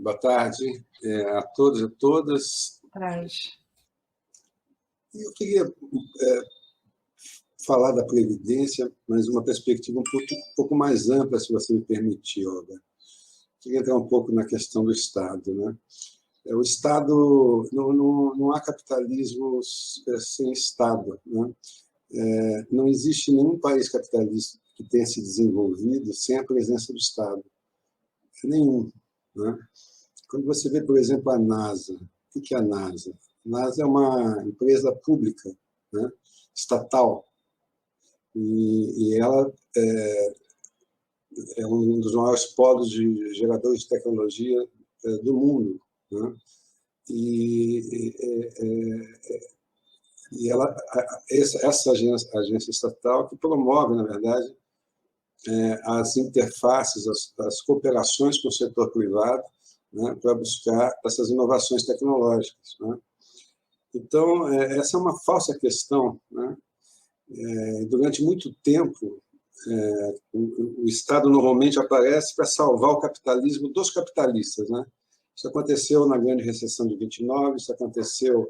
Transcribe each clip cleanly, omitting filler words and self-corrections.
Boa tarde a todos e a todas. Boa tarde. Eu queria falar da Previdência, mas uma perspectiva um pouco mais ampla, se você me permitir, Olga. Queria entrar um pouco na questão do Estado, né? O Estado, não há capitalismo sem Estado, né? Não existe nenhum país capitalista que tenha se desenvolvido sem a presença do Estado. Nenhum, né? Quando você vê, por exemplo, a NASA, o que é a NASA? A NASA é uma empresa pública, né? Estatal, e ela é um dos maiores polos de geradores de tecnologia do mundo, né? E essa agência estatal que promove, na verdade, as interfaces, as cooperações com o setor privado, né, para buscar essas inovações tecnológicas, né? Então, essa é uma falsa questão, né? Durante muito tempo, o Estado normalmente aparece para salvar o capitalismo dos capitalistas, né? Isso aconteceu na grande recessão de 29, isso aconteceu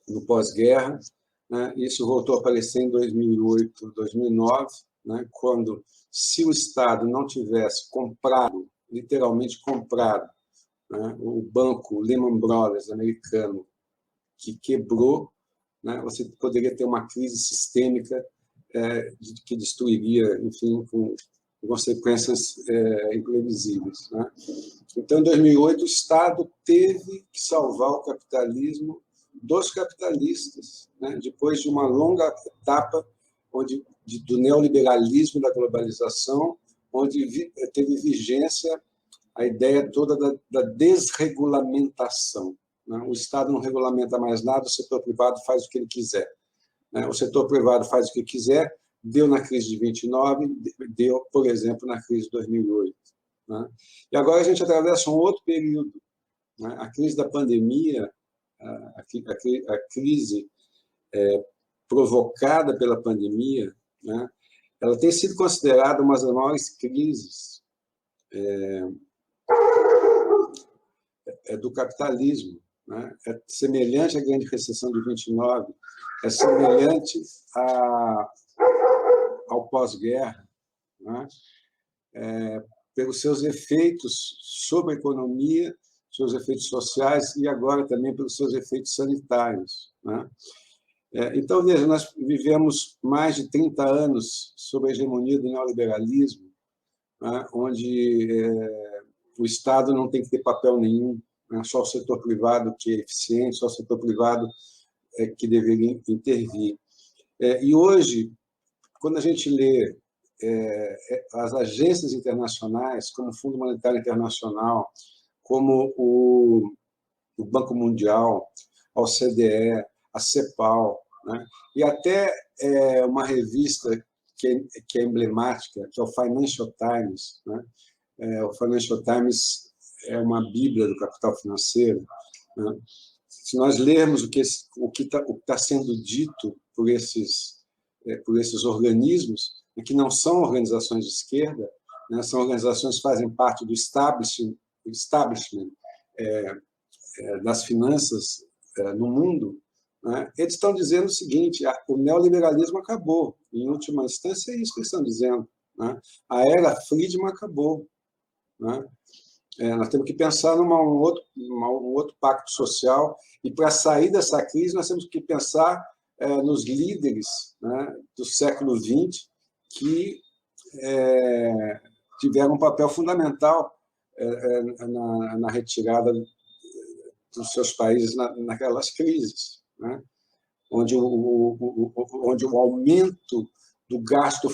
no pós-guerra, né? Isso voltou a aparecer em 2008, 2009, né? Quando, se o Estado não tivesse comprado, literalmente comprado, né, o banco Lehman Brothers americano, que quebrou, né, você poderia ter uma crise sistêmica que destruiria, enfim, com consequências imprevisíveis, né? Então, em 2008, o Estado teve que salvar o capitalismo dos capitalistas, né, depois de uma longa etapa do neoliberalismo, da globalização, onde teve vigência a ideia toda da desregulamentação, né? O Estado não regulamenta mais nada, o setor privado faz o que ele quiser, né? O setor privado faz o que quiser, deu na crise de 29, deu, por exemplo, na crise de 2008. Né? E agora a gente atravessa um outro período, né? A crise da pandemia, a crise provocada pela pandemia, né? Ela tem sido considerada uma das maiores crises do capitalismo, né? É semelhante à grande recessão de 29, é semelhante ao pós-guerra, né? Pelos seus efeitos sobre a economia, seus efeitos sociais e agora também pelos seus efeitos sanitários, né? Então, veja, nós vivemos mais de 30 anos sob a hegemonia do neoliberalismo, né? Onde o Estado não tem que ter papel nenhum, né? Só o setor privado que é eficiente, só o setor privado que deveria intervir. E hoje, quando a gente lê as agências internacionais, como o Fundo Monetário Internacional, como o Banco Mundial, a OCDE, a CEPAL, né? E até uma revista que é emblemática, que é o Financial Times, né? O Financial Times é uma bíblia do capital financeiro, né? Se nós lermos o que está sendo dito por esses organismos, que não são organizações de esquerda, né, são organizações que fazem parte do establishment das finanças no mundo, né, eles estão dizendo o seguinte: o neoliberalismo acabou. Em última instância, é isso que eles estão dizendo, né? A era Friedman acabou, né? Nós temos que pensar num outro pacto social, e para sair dessa crise nós temos que pensar nos líderes, né, do século XX que tiveram um papel fundamental na retirada dos seus países naquelas crises, né, onde o aumento do gasto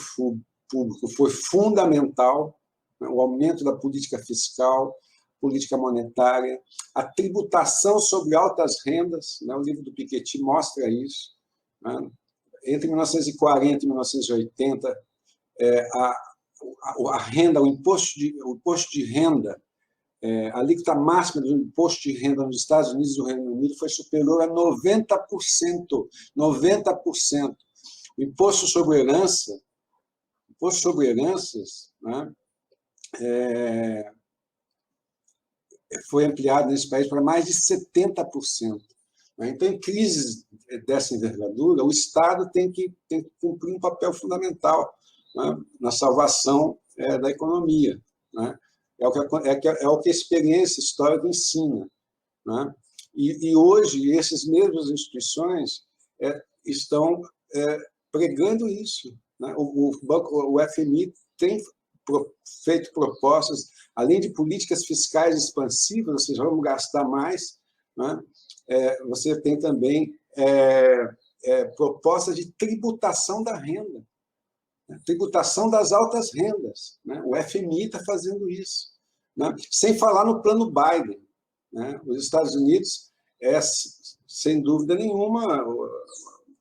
público foi fundamental, né, o aumento da política fiscal, política monetária, a tributação sobre altas rendas, né, o livro do Piketty mostra isso, né. Entre 1940 e 1980, a renda, o imposto de renda, a alíquota máxima do imposto de renda nos Estados Unidos e no Reino Unido foi superior a 90%. 90%. O imposto sobre heranças, né, foi ampliado nesse país para mais de 70%. Então, em crises dessa envergadura, o Estado tem que cumprir um papel fundamental, né, na salvação da economia, né? É o que a experiência histórica ensina, né? E hoje, essas mesmas instituições estão pregando isso, né? O FMI tem feito propostas, além de políticas fiscais expansivas, ou seja, vamos gastar mais, né? Você tem também propostas de tributação da renda, né? Tributação das altas rendas, né? O FMI está fazendo isso, né? Sem falar no plano Biden, né? Os Estados Unidos sem dúvida nenhuma, a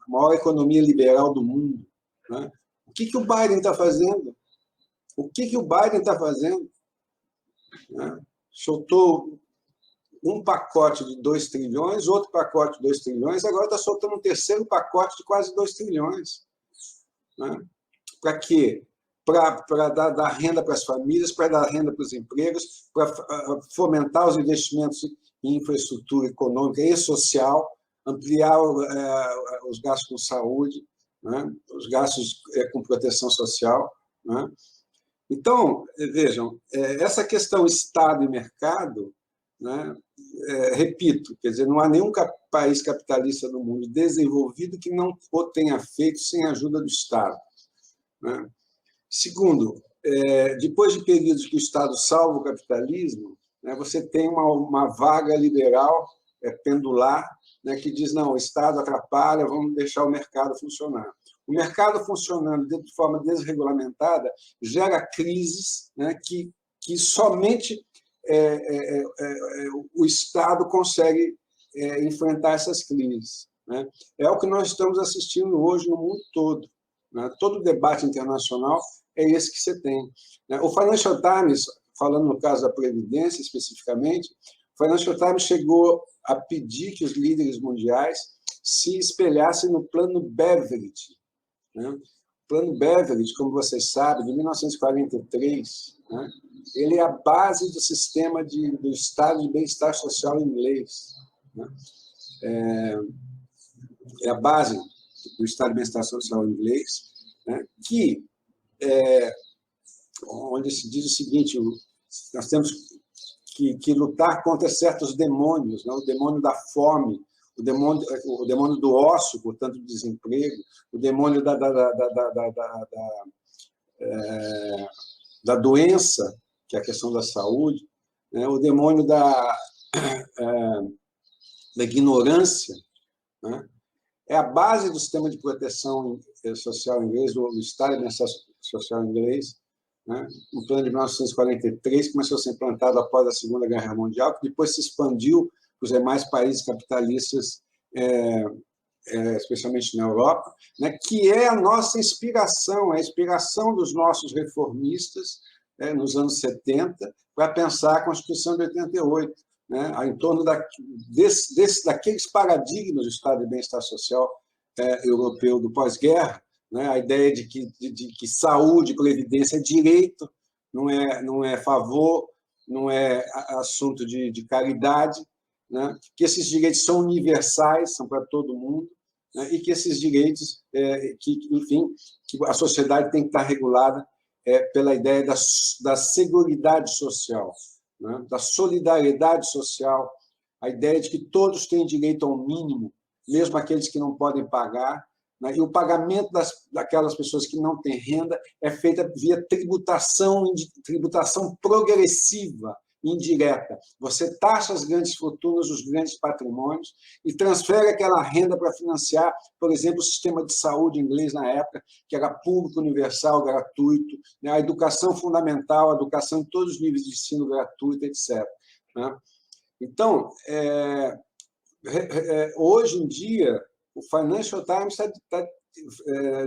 maior economia liberal do mundo, né? O que o Biden está fazendo? O que o Biden está fazendo? Né? Soltou um pacote de 2 trilhões, outro pacote de 2 trilhões, agora está soltando um terceiro pacote de quase 2 trilhões. Né? Para quê? Para dar renda para as famílias, para dar renda para os empregos, para fomentar os investimentos em infraestrutura econômica e social, ampliar os gastos com saúde, né? Os gastos com proteção social. Né? Então, vejam, essa questão Estado e mercado, né? Repito, quer dizer, não há nenhum país capitalista no mundo desenvolvido que não o tenha feito sem a ajuda do Estado, né? Segundo, depois de períodos que o Estado salva o capitalismo, né, você tem uma vaga liberal pendular, né, que diz, não, o Estado atrapalha, vamos deixar o mercado funcionar. O mercado funcionando de forma desregulamentada gera crises, né, que somente o Estado consegue enfrentar essas crises, né? É o que nós estamos assistindo hoje no mundo todo, né? Todo o debate internacional é esse que você tem, né? O Financial Times, falando no caso da Previdência especificamente, o Financial Times chegou a pedir que os líderes mundiais se espelhassem no Plano Beveridge, né? O Plano Beveridge, como vocês sabem, de 1943, né? Ele é a base do sistema do Estado de Bem-Estar Social inglês, né? É a base do Estado de Bem-Estar Social inglês, né? Onde se diz o seguinte: nós temos que lutar contra certos demônios, né? O demônio da fome, o demônio do ócio, portanto, do desemprego, o demônio da doença, que é a questão da saúde, né? O demônio da ignorância, né? É a base do sistema de proteção social inglês, do Estado de Bem-Estar Social inglês, né? Um plano de 1943 que começou a ser implantado após a Segunda Guerra Mundial, que depois se expandiu para os demais países capitalistas, especialmente na Europa, né? Que é a nossa inspiração, a inspiração dos nossos reformistas, nos anos 70, para pensar a Constituição de 88, né? Em torno daqueles paradigmas do Estado de Bem-Estar Social europeu do pós-guerra, né? A ideia de que saúde e previdência é direito, não é favor, não é assunto de caridade, né? Que esses direitos são universais, são para todo mundo, né? E que esses direitos, enfim, que a sociedade tem que estar regulada pela ideia da seguridade social, né? Da solidariedade social, a ideia de que todos têm direito ao mínimo, mesmo aqueles que não podem pagar, né? E o pagamento daquelas pessoas que não têm renda é feita via tributação progressiva, indireta. Você taxa as grandes fortunas, os grandes patrimônios e transfere aquela renda para financiar, por exemplo, o sistema de saúde inglês na época, que era público, universal, gratuito, né? A educação fundamental, a educação em todos os níveis de ensino gratuito, etc. Né? Então, hoje em dia, o Financial Times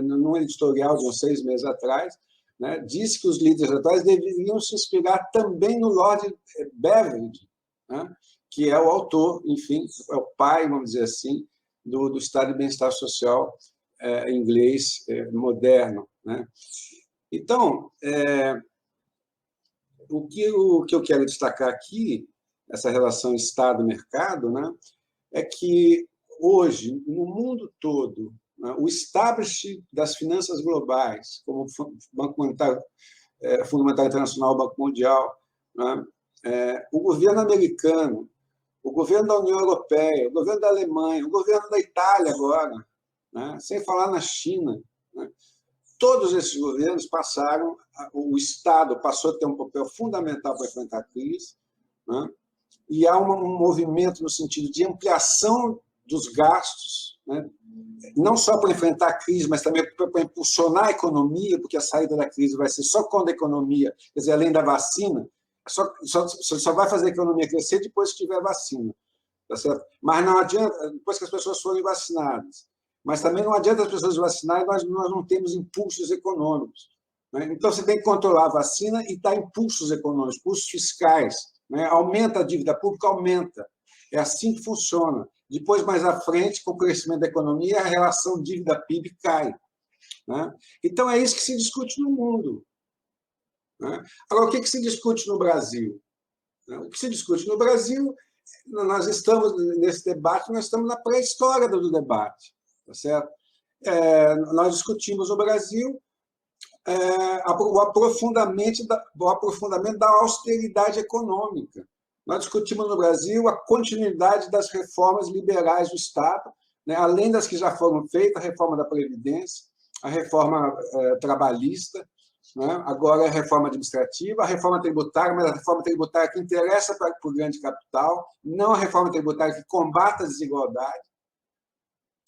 num editorial de uns 6 meses atrás, né, disse que os líderes atuais deveriam se inspirar também no Lord Beveridge, né, que é o autor, enfim, é o pai, vamos dizer assim, do Estado de Bem-Estar Social inglês moderno, né? Então, o que eu quero destacar aqui, essa relação Estado-mercado, né, é que hoje, no mundo todo, né, o establishment das finanças globais, como o Banco Monetário, Fundo Monetário Internacional, o Banco Mundial, né, o governo americano, o governo da União Europeia, o governo da Alemanha, o governo da Itália agora, né, sem falar na China, né, todos esses governos passaram, o Estado passou a ter um papel fundamental para enfrentar a crise, né, e há um movimento no sentido de ampliação dos gastos, né, não só para enfrentar a crise, mas também para impulsionar a economia, porque a saída da crise vai ser só quando a economia, quer dizer, além da vacina, só vai fazer a economia crescer depois que tiver vacina, tá certo? Mas não adianta, depois que as pessoas forem vacinadas. Mas também não adianta as pessoas vacinarem, nós não temos impulsos econômicos, né? Então, você tem que controlar a vacina e dar impulsos econômicos, impulsos fiscais, né? Aumenta a dívida pública, aumenta. É assim que funciona. Depois, mais à frente, com o crescimento da economia, a relação dívida-PIB cai, né? Então, é isso que se discute no mundo, né? Agora, o que se discute no Brasil? O que se discute no Brasil, nós estamos nesse debate, nós estamos na pré-história do debate, tá certo? Nós discutimos no Brasil o aprofundamento da austeridade econômica. Nós discutimos no Brasil a continuidade das reformas liberais do Estado, né, além das que já foram feitas, a reforma da Previdência, a reforma trabalhista, né, agora a reforma administrativa, a reforma tributária, mas a reforma tributária que interessa para o grande capital, não a reforma tributária que combate a desigualdade,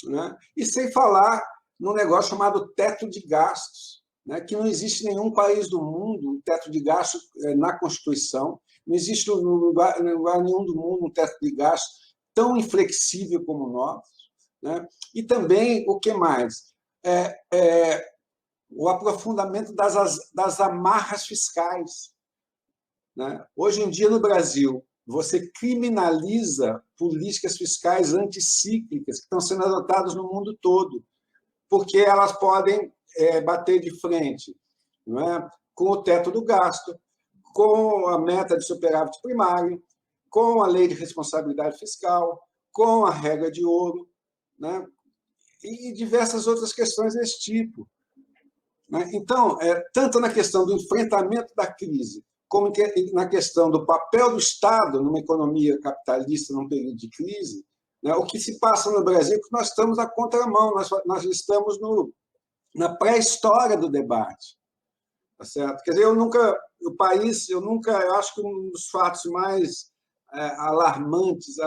né, e sem falar num negócio chamado teto de gastos, né, que não existe em nenhum país do mundo um teto de gastos na Constituição, não existe em lugar nenhum do mundo um teto de gastos tão inflexível como o nosso, né? E também, o que mais? O aprofundamento das amarras fiscais, né? Hoje em dia, no Brasil, você criminaliza políticas fiscais anticíclicas que estão sendo adotadas no mundo todo, porque elas podem bater de frente, não é? Com o teto do gasto, com a meta de superávit primário, com a lei de responsabilidade fiscal, com a regra de ouro, né? E diversas outras questões desse tipo, né? Então, tanto na questão do enfrentamento da crise, como na questão do papel do Estado numa economia capitalista num período de crise, né? O que se passa no Brasil é que nós estamos à contramão, nós estamos na pré-história do debate. Tá certo? Quer dizer, eu acho que um dos fatos mais alarmantes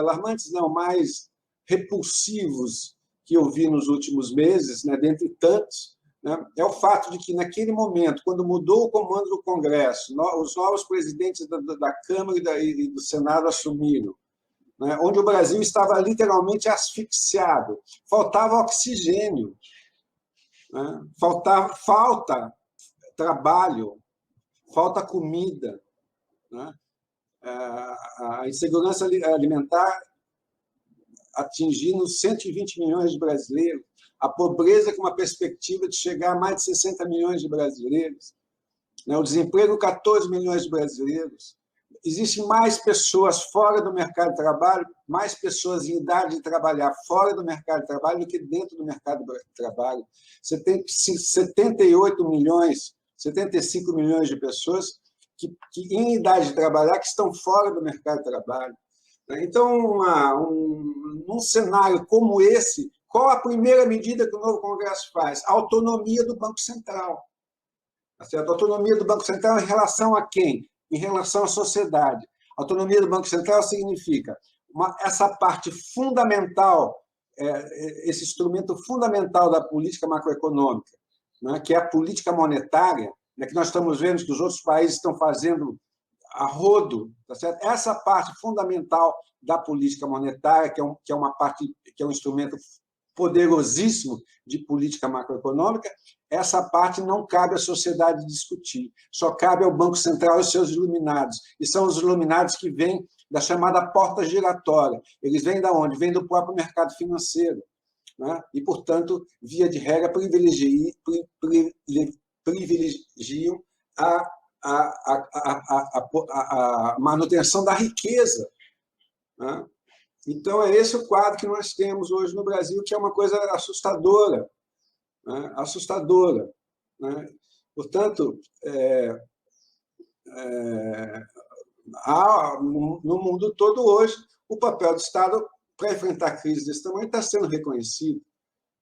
não, mais repulsivos que eu vi nos últimos meses, né, dentre tantos, né, é o fato de que, naquele momento, quando mudou o comando do Congresso, os novos presidentes da Câmara e do Senado assumiram, né, onde o Brasil estava literalmente asfixiado, faltava oxigênio, né, falta trabalho, falta comida, né? A insegurança alimentar atingindo 120 milhões de brasileiros, a pobreza com uma perspectiva de chegar a mais de 60 milhões de brasileiros, né? O desemprego, 14 milhões de brasileiros. Existem mais pessoas fora do mercado de trabalho, mais pessoas em idade de trabalhar fora do mercado de trabalho do que dentro do mercado de trabalho. Você tem 75 milhões de pessoas que em idade de trabalhar que estão fora do mercado de trabalho. Então, num cenário como esse, qual a primeira medida que o novo Congresso faz? A autonomia do Banco Central. A autonomia do Banco Central em relação a quem? Em relação à sociedade. A autonomia do Banco Central significa essa parte fundamental, esse instrumento fundamental da política macroeconômica, né, que é a política monetária, né, que nós estamos vendo que os outros países estão fazendo a rodo, tá certo? Essa parte fundamental da política monetária, que é uma parte, que é um instrumento poderosíssimo de política macroeconômica, essa parte não cabe à sociedade discutir, só cabe ao Banco Central e seus iluminados, e são os iluminados que vêm da chamada porta giratória. Eles vêm de onde? Vêm do próprio mercado financeiro, né? E, portanto, via de regra, privilegiam a manutenção da riqueza, Então, é esse o quadro que nós temos hoje no Brasil, que é uma coisa assustadora, né? Assustadora, né? Portanto, há, no mundo todo hoje, o papel do Estado para enfrentar crises desse tamanho está sendo reconhecido,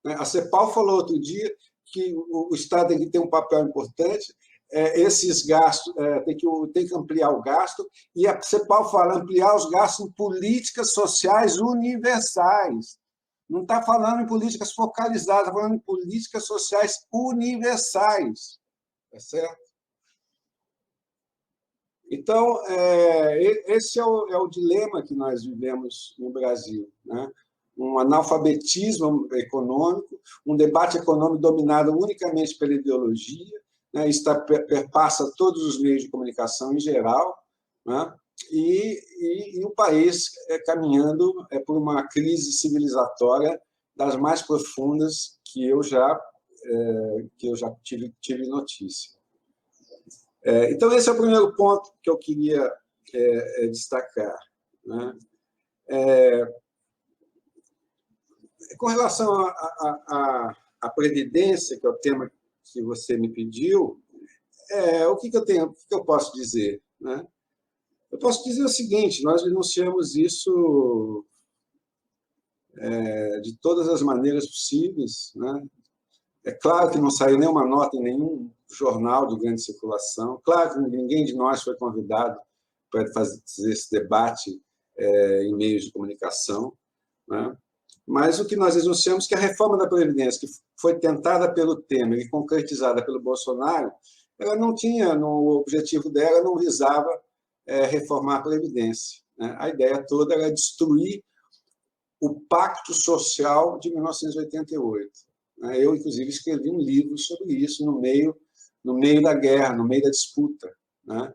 né? A CEPAL falou outro dia que o Estado tem que ter um papel importante, esses gastos, tem que ampliar o gasto, e a CEPAL fala ampliar os gastos em políticas sociais universais. Não está falando em políticas focalizadas, está falando em políticas sociais universais. Tá certo? Então, esse é o dilema que nós vivemos no Brasil, né? Um analfabetismo econômico, um debate econômico dominado unicamente pela ideologia, né? Isso perpassa todos os meios de comunicação em geral, né? E o país caminhando por uma crise civilizatória das mais profundas que eu já tive notícia. Então, esse é o primeiro ponto que eu queria destacar, né? Com relação à Previdência, que é o tema que você me pediu, o que eu posso dizer, né? Eu posso dizer o seguinte: nós denunciamos isso de todas as maneiras possíveis, né? É claro que não saiu nenhuma nota em nenhum jornal de grande circulação, claro que ninguém de nós foi convidado para fazer esse debate em meios de comunicação, né? Mas o que nós denunciamos é que a reforma da Previdência, que foi tentada pelo Temer e concretizada pelo Bolsonaro, ela não tinha, no objetivo dela, não visava reformar a Previdência, né? A ideia toda era destruir o Pacto Social de 1988. Eu, inclusive, escrevi um livro sobre isso no meio da guerra, no meio da disputa, né?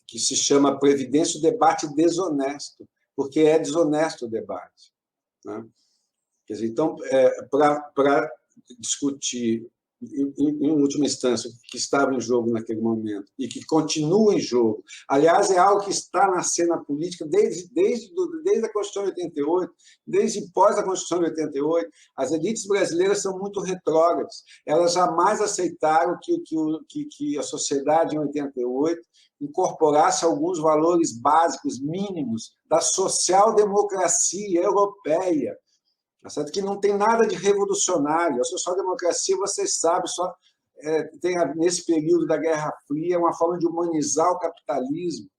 Que se chama Previdência, o debate desonesto, porque é desonesto o debate, né? Quer dizer, então, para discutir, em última instância, o que estava em jogo naquele momento e que continua em jogo, aliás, é algo que está na cena política desde a Constituição de 88, desde pós a Constituição de 88, as elites brasileiras são muito retrógradas. Elas jamais aceitaram que a sociedade, em 88, incorporasse alguns valores básicos, mínimos, da social-democracia europeia, certo? Que não tem nada de revolucionário. A social-democracia, vocês sabem, só tem, nesse período da Guerra Fria, uma forma de humanizar o capitalismo.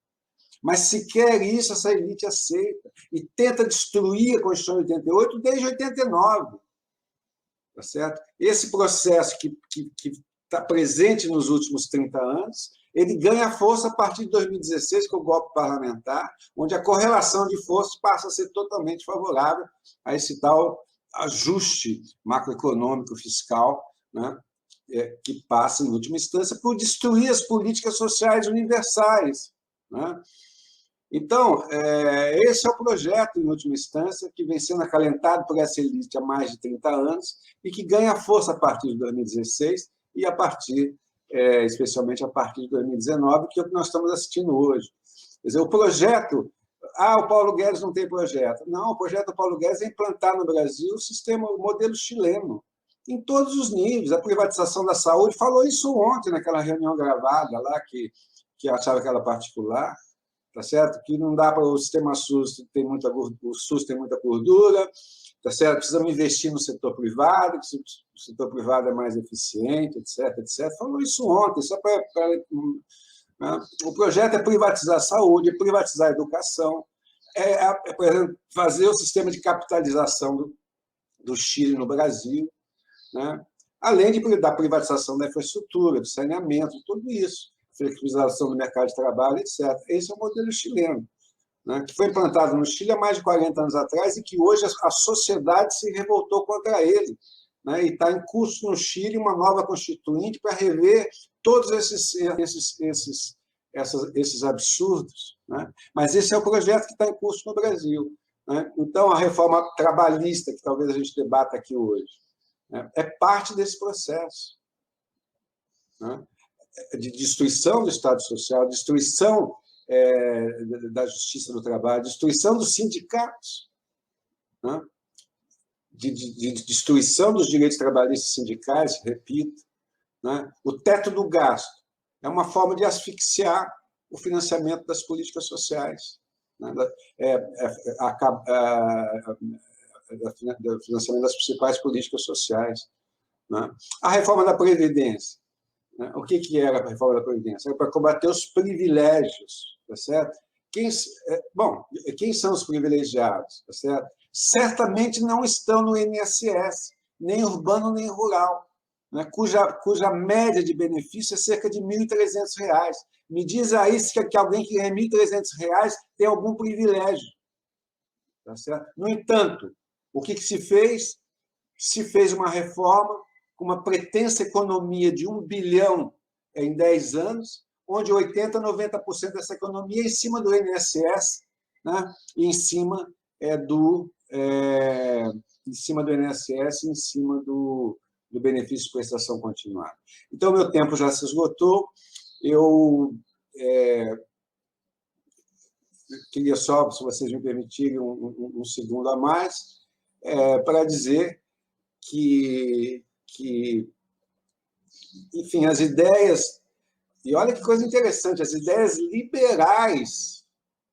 Mas sequer isso essa elite aceita e tenta destruir a Constituição de 88 desde 89. Tá certo? Esse processo que está presente nos últimos 30 anos, ele ganha força a partir de 2016, com o golpe parlamentar, onde a correlação de forças passa a ser totalmente favorável a esse tal ajuste macroeconômico fiscal, né? Que passa, em última instância, por destruir as políticas sociais universais, né? Então, esse é o projeto, em última instância, que vem sendo acalentado por essa elite há mais de 30 anos e que ganha força a partir de 2016 e especialmente a partir de 2019, que é o que nós estamos assistindo hoje. Quer dizer, o projeto... o Paulo Guedes não tem projeto. Não, o projeto do Paulo Guedes é implantar no Brasil o modelo chileno, em todos os níveis. A privatização da saúde, falou isso ontem, naquela reunião gravada lá, que achava que era particular, tá certo? Que não dá para o sistema SUS, o SUS tem muita gordura, tá certo? Precisamos investir no setor privado, que o setor privado é mais eficiente, etc, etc. Falou isso ontem, só para... O projeto é privatizar a saúde, é privatizar a educação, por exemplo, fazer o sistema de capitalização do Chile no Brasil, né? Além da privatização da infraestrutura, do saneamento, tudo isso, flexibilização do mercado de trabalho, etc. Esse é o modelo chileno, né? Que foi implantado no Chile há mais de 40 anos atrás e que hoje a sociedade se revoltou contra ele, né? E está em curso no Chile uma nova constituinte para rever todos esses absurdos, né? Mas esse é o projeto que está em curso no Brasil, né? Então, a reforma trabalhista, que talvez a gente debata aqui hoje, né, é parte desse processo, né? De destruição do Estado Social, destruição da Justiça do Trabalho, destruição dos sindicatos, né, de destruição dos direitos trabalhistas e sindicais, repito, né, o teto do gasto é uma forma de asfixiar o financiamento das políticas sociais, né, do financiamento das principais políticas sociais. Né. A reforma da Previdência. Né, o que era a reforma da Previdência? Era para combater os privilégios, tá certo? Bom, quem são os privilegiados? Tá certo? Certamente não estão no INSS, nem urbano nem rural, né, cuja média de benefício é cerca de R$ 1.300. Me diz aí que alguém que ganha R$ 1.300 tem algum privilégio. Tá certo? No entanto, o que se fez? Se fez uma reforma com uma pretensa economia de 1 bilhão em 10 anos, onde 80%, 90% dessa economia é em cima do INSS, né, e em cima do INSS, em cima do benefício de prestação continuada. Então, meu tempo já se esgotou. Eu queria só, se vocês me permitirem, um segundo a mais, para dizer que, enfim, as ideias, e olha que coisa interessante, as ideias liberais,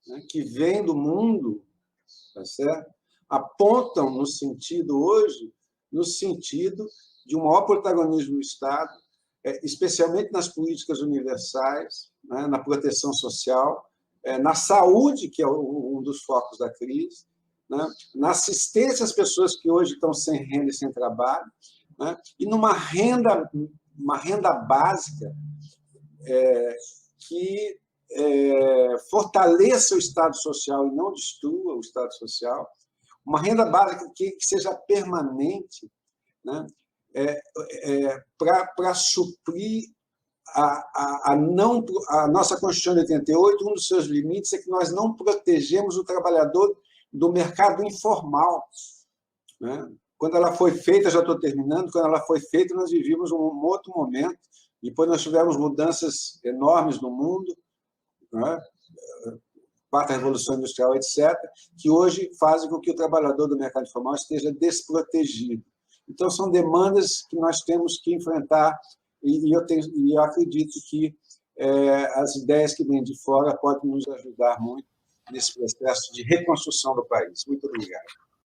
né, que vêm do mundo, tá certo? Apontam no sentido hoje, no sentido de um maior protagonismo do Estado, especialmente nas políticas universais, né, na proteção social, na saúde, que é um dos focos da crise, né, na assistência às pessoas que hoje estão sem renda e sem trabalho, né, e numa renda básica que fortaleça o Estado social e não destrua o Estado social, uma renda básica que seja permanente, né, para suprir a nossa Constituição de 88, um dos seus limites é que nós não protegemos o trabalhador do mercado informal. Né? Quando ela foi feita, já estou terminando, quando ela foi feita, nós vivíamos um outro momento, depois nós tivemos mudanças enormes no mundo, né? Quarta Revolução Industrial, etc., que hoje fazem com que o trabalhador do mercado informal esteja desprotegido. Então, são demandas que nós temos que enfrentar, e eu acredito que as ideias que vêm de fora podem nos ajudar muito nesse processo de reconstrução do país. Muito obrigado.